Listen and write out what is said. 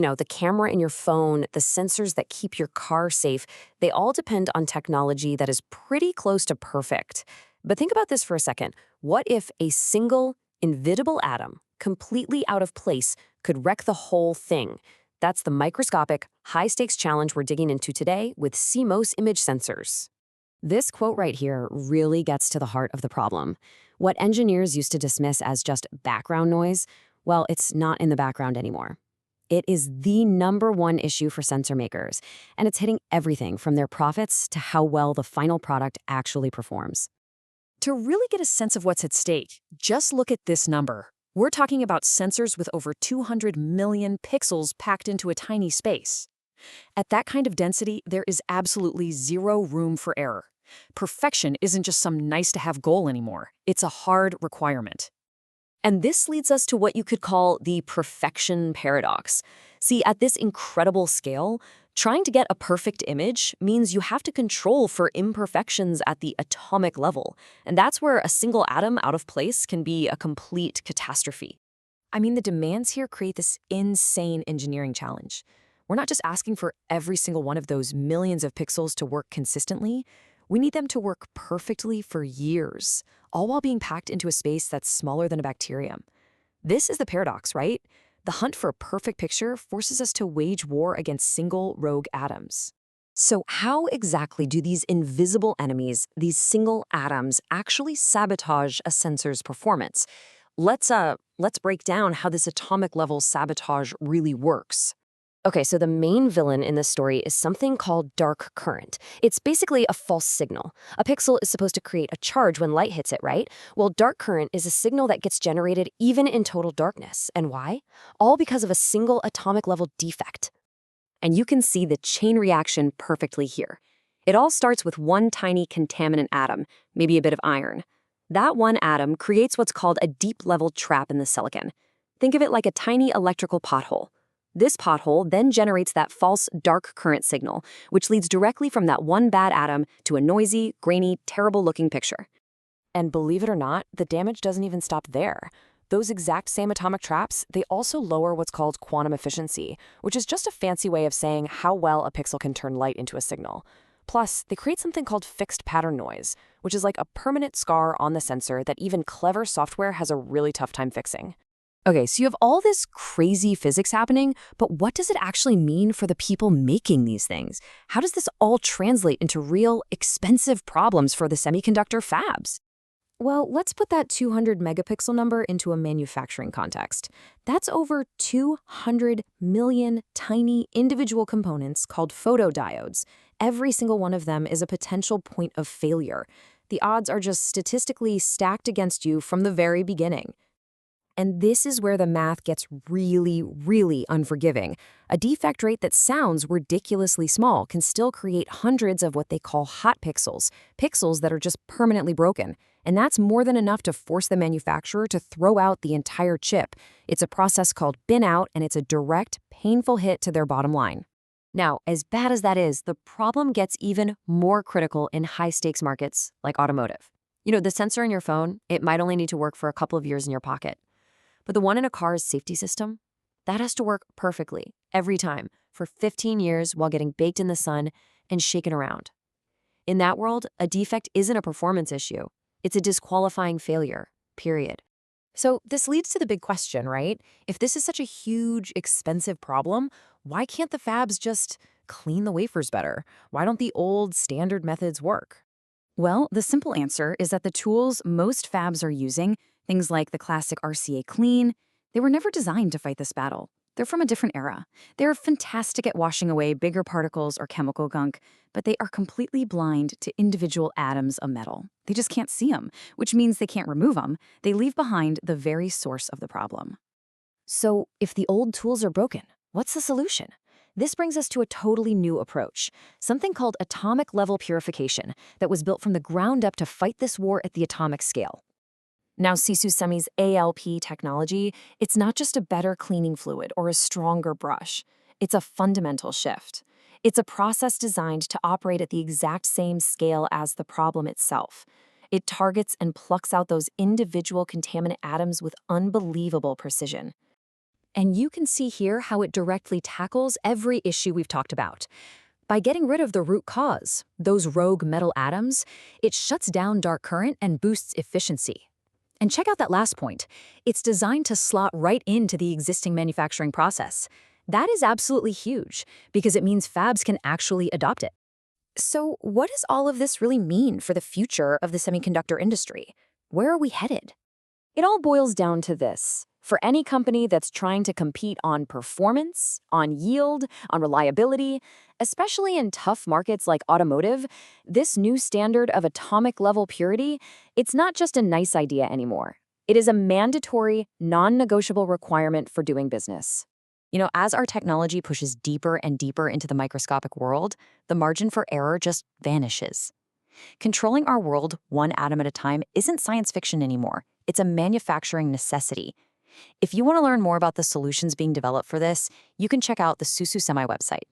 The camera in your phone, the sensors that keep your car safe, they all depend on technology that is pretty close to perfect. But think about this for a second. What if a single, invisible atom, completely out of place, could wreck the whole thing? That's the microscopic, high-stakes challenge we're digging into today with CMOS image sensors. This quote right here really gets to the heart of the problem. What engineers used to dismiss as just background noise, well, it's not in the background anymore. It is the #1 issue for sensor makers, and it's hitting everything from their profits to how well the final product actually performs. To really get a sense of what's at stake, just look at this number. We're talking about sensors with over 200 million pixels packed into a tiny space. At that kind of density, there is absolutely zero room for error. Perfection isn't just some nice-to-have goal anymore. It's a hard requirement. And this leads us to what you could call the perfection paradox. See, at this incredible scale, trying to get a perfect image means you have to control for imperfections at the atomic level. And that's where a single atom out of place can be a complete catastrophe. I mean, the demands here create this insane engineering challenge. We're not just asking for every single one of those millions of pixels to work consistently. We need them to work perfectly for years, all while being packed into a space that's smaller than a bacterium. This is the paradox, right? The hunt for a perfect picture forces us to wage war against single rogue atoms. So how exactly do these invisible enemies, these single atoms, actually sabotage a sensor's performance? Let's break down how this atomic level sabotage really works. Okay, so the main villain in this story is something called dark current. It's basically a false signal. A pixel is supposed to create a charge when light hits it, right? Well, dark current is a signal that gets generated even in total darkness. And why? All because of a single atomic level defect. And you can see the chain reaction perfectly here. It all starts with one tiny contaminant atom, maybe a bit of iron. That one atom creates what's called a deep-level trap in the silicon. Think of it like a tiny electrical pothole. This pothole then generates that false dark current signal, which leads directly from that one bad atom to a noisy, grainy, terrible-looking picture. And believe it or not, the damage doesn't even stop there. Those exact same atomic traps, they also lower what's called quantum efficiency, which is just a fancy way of saying how well a pixel can turn light into a signal. Plus, they create something called fixed pattern noise, which is like a permanent scar on the sensor that even clever software has a really tough time fixing. Okay, so you have all this crazy physics happening, but what does it actually mean for the people making these things? How does this all translate into real, expensive problems for the semiconductor fabs? Well, let's put that 200 megapixel number into a manufacturing context. That's over 200 million tiny individual components called photodiodes. Every single one of them is a potential point of failure. The odds are just statistically stacked against you from the very beginning. And this is where the math gets really, really unforgiving. A defect rate that sounds ridiculously small can still create hundreds of what they call hot pixels, pixels that are just permanently broken. And that's more than enough to force the manufacturer to throw out the entire chip. It's a process called bin out, and it's a direct, painful hit to their bottom line. Now, as bad as that is, the problem gets even more critical in high-stakes markets like automotive. The sensor in your phone, it might only need to work for a couple of years in your pocket. But the one in a car's safety system, that has to work perfectly, every time, for 15 years while getting baked in the sun and shaken around. In that world, a defect isn't a performance issue. It's a disqualifying failure, period. So this leads to the big question, right? If this is such a huge, expensive problem, why can't the fabs just clean the wafers better? Why don't the old standard methods work? Well, the simple answer is that the tools most fabs are using, things like the classic RCA clean, they were never designed to fight this battle. They're from a different era. They're fantastic at washing away bigger particles or chemical gunk, but they are completely blind to individual atoms of metal. They just can't see them, which means they can't remove them. They leave behind the very source of the problem. So if the old tools are broken, what's the solution? This brings us to a totally new approach, something called atomic level purification that was built from the ground up to fight this war at the atomic scale. Now, Sisu Semi's ALP technology, it's not just a better cleaning fluid or a stronger brush. It's a fundamental shift. It's a process designed to operate at the exact same scale as the problem itself. It targets and plucks out those individual contaminant atoms with unbelievable precision. And you can see here how it directly tackles every issue we've talked about. By getting rid of the root cause, those rogue metal atoms, it shuts down dark current and boosts efficiency. And check out that last point. It's designed to slot right into the existing manufacturing process. That is absolutely huge, because it means fabs can actually adopt it. So what does all of this really mean for the future of the semiconductor industry? Where are we headed? It all boils down to this. For any company that's trying to compete on performance, on yield, on reliability, especially in tough markets like automotive, this new standard of atomic-level purity, it's not just a nice idea anymore. It is a mandatory, non-negotiable requirement for doing business. As our technology pushes deeper and deeper into the microscopic world, the margin for error just vanishes. Controlling our world one atom at a time isn't science fiction anymore. It's a manufacturing necessity. If you want to learn more about the solutions being developed for this, you can check out the Susu Semi website.